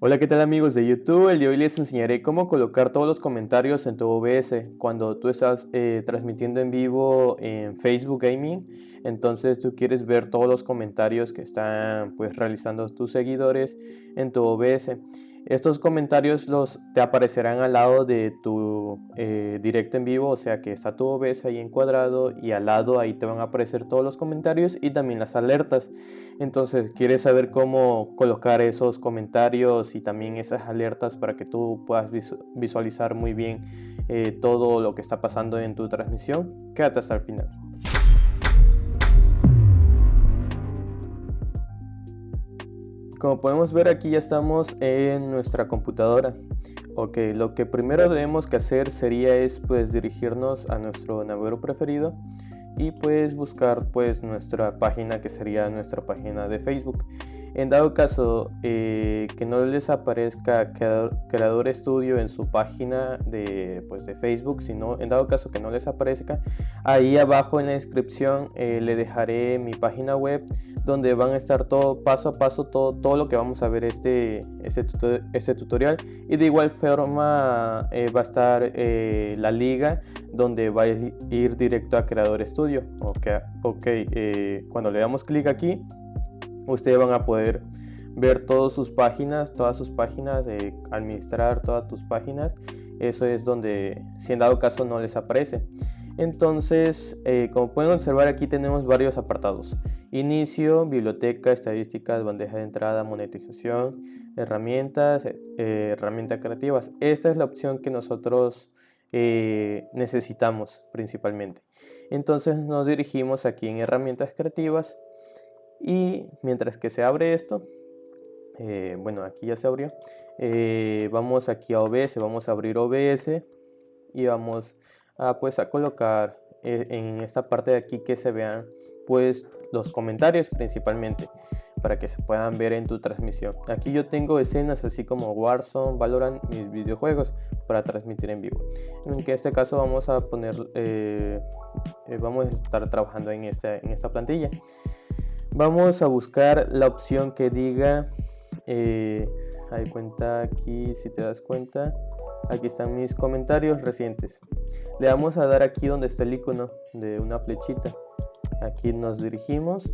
Hola, ¿qué tal amigos de YouTube? El día de hoy les enseñaré cómo colocar todos los comentarios en tu OBS cuando tú estás transmitiendo en vivo en Facebook Gaming. Entonces tú quieres ver todos los comentarios que están pues realizando tus seguidores en tu OBS. Estos comentarios te aparecerán al lado de tu directo en vivo, o sea que está tu OBS ahí encuadrado y al lado ahí te van a aparecer todos los comentarios y también las alertas. Entonces, ¿quieres saber cómo colocar esos comentarios y también esas alertas para que tú puedas visualizar muy bien todo lo que está pasando en tu transmisión? Quédate hasta el final. Como podemos ver, aquí ya estamos en nuestra computadora. Ok, lo que primero debemos que hacer sería pues dirigirnos a nuestro navegador preferido y pues buscar pues nuestra página, que sería nuestra página de Facebook. En dado caso que no les aparezca Creador Studio en su página de Facebook, sino en dado caso que no les aparezca, ahí abajo en la descripción le dejaré mi página web donde van a estar todo paso a paso, todo lo que vamos a ver este tutorial, y de igual forma va a estar la liga donde va a ir directo a Creador Studio. Cuando le damos clic aquí, ustedes van a poder ver todas sus páginas, administrar todas tus páginas. Eso es donde, si en dado caso no les aparece. Entonces, como pueden observar, aquí tenemos varios apartados: inicio, biblioteca, estadísticas, bandeja de entrada, monetización, herramientas, herramientas creativas. Esta es la opción que nosotros necesitamos principalmente. Entonces nos dirigimos aquí en herramientas creativas y mientras que se abre esto, bueno, aquí ya se abrió, vamos aquí a OBS, vamos a abrir OBS y vamos a colocar en esta parte de aquí que se vean pues los comentarios principalmente, para que se puedan ver en tu transmisión. Aquí yo tengo escenas así como Warzone, Valorant, mis videojuegos para transmitir en vivo. En este caso vamos a poner, vamos a estar trabajando en esta plantilla. Vamos a buscar la opción que diga, hay cuenta aquí, si te das cuenta, aquí están mis comentarios recientes. Le vamos a dar aquí donde está el icono de una flechita. Aquí nos dirigimos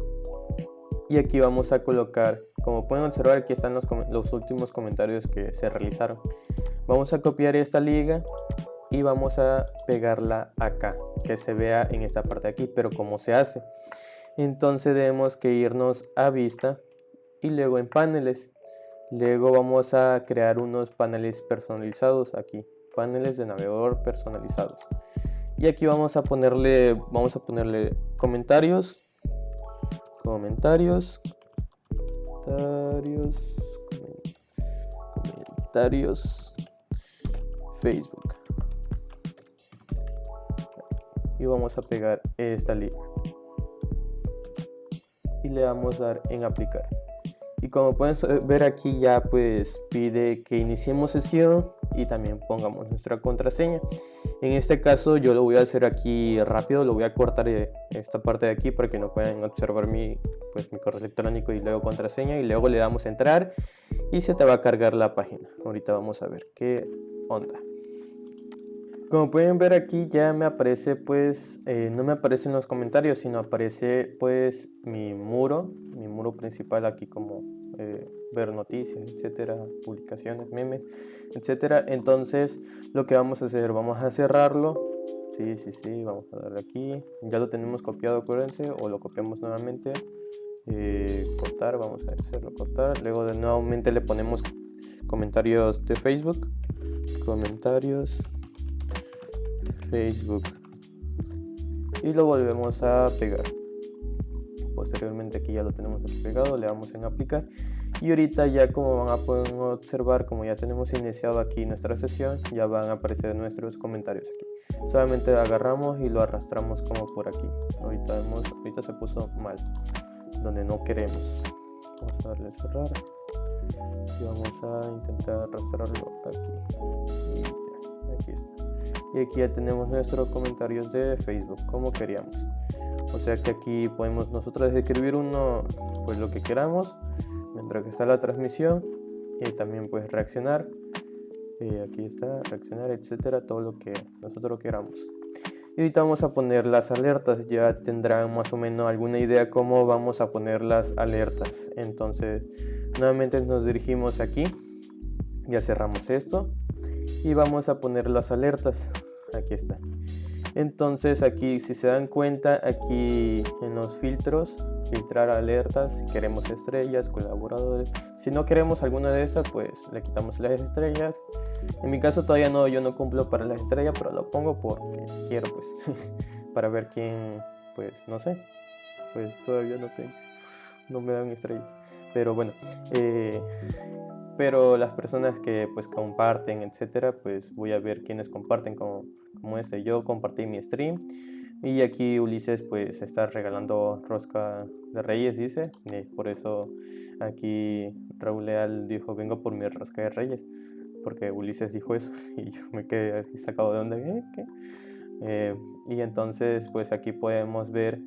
y aquí vamos a colocar, como pueden observar, aquí están los últimos comentarios que se realizaron. Vamos a copiar esta liga y vamos a pegarla acá, que se vea en esta parte de aquí. Pero ¿cómo se hace? Entonces debemos que irnos a vista y luego en paneles. Luego vamos a crear unos paneles personalizados aquí, paneles de navegador personalizados. Y aquí vamos a ponerle comentarios, Facebook. Y vamos a pegar esta liga y le vamos a dar en aplicar. Y como pueden ver, aquí ya pues pide que iniciemos sesión y también pongamos nuestra contraseña. En este caso yo lo voy a hacer aquí rápido, lo voy a cortar esta parte de aquí para que no puedan observar mi correo electrónico y luego contraseña, y luego le damos a entrar y se te va a cargar la página. Ahorita vamos a ver qué onda. Como pueden ver, aquí ya me aparece pues, no me aparecen los comentarios, sino aparece pues mi muro principal aquí, como ver noticias, etcétera, publicaciones, memes, etcétera. Entonces lo que vamos a hacer, vamos a cerrarlo. Sí, vamos a darle aquí, ya lo tenemos copiado, acuérdense, o lo copiamos nuevamente. Cortar, vamos a hacerlo cortar. Luego de nuevamente le ponemos comentarios de Facebook, comentarios Facebook, y lo volvemos a pegar. Posteriormente aquí ya lo tenemos pegado, le damos en aplicar y ahorita ya, como van a poder observar, como ya tenemos iniciado aquí nuestra sesión, ya van a aparecer nuestros comentarios aquí. Solamente agarramos y lo arrastramos como por aquí. Ahorita se puso mal donde no queremos. Vamos a darle a cerrar y vamos a intentar arrastrarlo aquí y ya, aquí está. Y aquí ya tenemos nuestros comentarios de Facebook como queríamos. O sea que aquí podemos nosotros escribir uno, pues lo que queramos, mientras que está la transmisión. también pues reaccionar. Aquí está, reaccionar, etcétera, todo lo que nosotros queramos. Y ahorita vamos a poner las alertas. Ya tendrán más o menos alguna idea cómo vamos a poner las alertas. Entonces nuevamente nos dirigimos aquí, ya cerramos esto y vamos a poner las alertas. Aquí está. Entonces aquí, si se dan cuenta, aquí en los filtros, filtrar alertas, si queremos estrellas, colaboradores. Si no queremos alguna de estas, pues le quitamos las estrellas. En mi caso todavía no, yo no cumplo para las estrellas, pero lo pongo porque quiero, pues, para ver quién, pues, no sé, pues todavía no tengo, no me dan estrellas. Pero bueno, pero las personas que pues comparten, etcétera, pues voy a ver quiénes comparten como este. Yo compartí mi stream y aquí Ulises pues está regalando rosca de Reyes, dice, por eso aquí Raúl Leal dijo vengo por mi rosca de Reyes, porque Ulises dijo eso y yo me quedé así sacado de onda. ¿Qué? Y entonces pues aquí podemos ver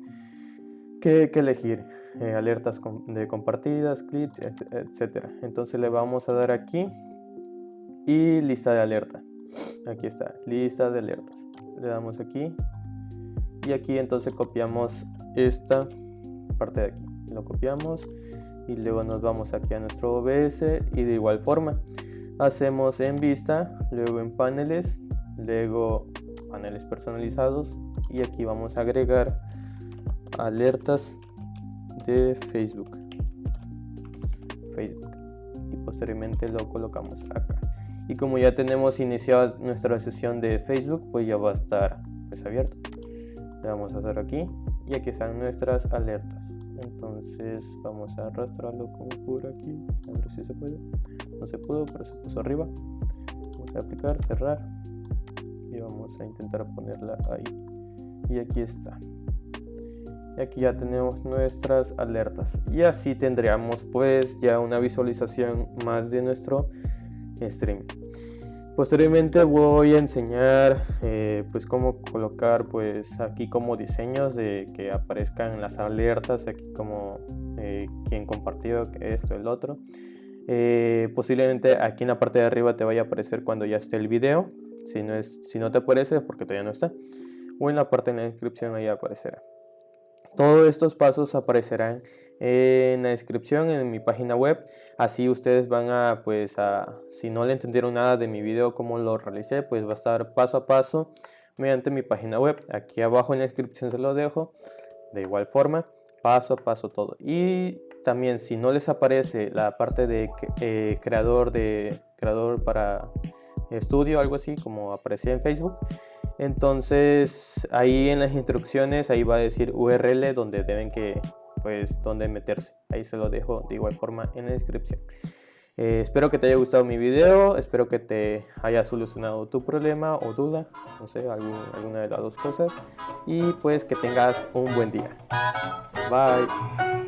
qué elegir, alertas de compartidas, clips, etcétera. Entonces le vamos a dar aquí y lista de alerta. Aquí está, lista de alertas. Le damos aquí y aquí entonces copiamos esta parte de aquí. Lo copiamos y luego nos vamos aquí a nuestro OBS y de igual forma hacemos en vista, luego en paneles, luego paneles personalizados y aquí vamos a agregar alertas de Facebook y posteriormente lo colocamos acá. Y como ya tenemos iniciada nuestra sesión de Facebook, pues ya va a estar pues abierto. Le vamos a hacer aquí y aquí están nuestras alertas. Entonces vamos a arrastrarlo como por aquí, a ver si se puede. No se pudo, pero se puso arriba. Vamos a aplicar, cerrar y vamos a intentar ponerla ahí. Y aquí está. Y aquí ya tenemos nuestras alertas y así tendríamos pues ya una visualización más de nuestro stream. Posteriormente voy a enseñar pues cómo colocar pues aquí como diseños de que aparezcan las alertas, aquí como quien compartió esto, el otro. Posiblemente aquí en la parte de arriba te vaya a aparecer cuando ya esté el video. Si no te aparece es porque todavía no está, o en la parte de la descripción ahí aparecerá. Todos estos pasos aparecerán en la descripción en mi página web. Así ustedes van a, pues, si no le entendieron nada de mi video, cómo lo realicé, pues va a estar paso a paso mediante mi página web. Aquí abajo en la descripción se lo dejo. De igual forma, paso a paso todo. Y también si no les aparece la parte de creador para estudio, algo así como aparecía en Facebook, entonces ahí en las instrucciones ahí va a decir URL donde donde meterse. Ahí se lo dejo de igual forma en la descripción. Espero que te haya gustado mi video, espero que te haya solucionado tu problema o duda, no sé, alguna de las dos cosas, y pues que tengas un buen día. Bye.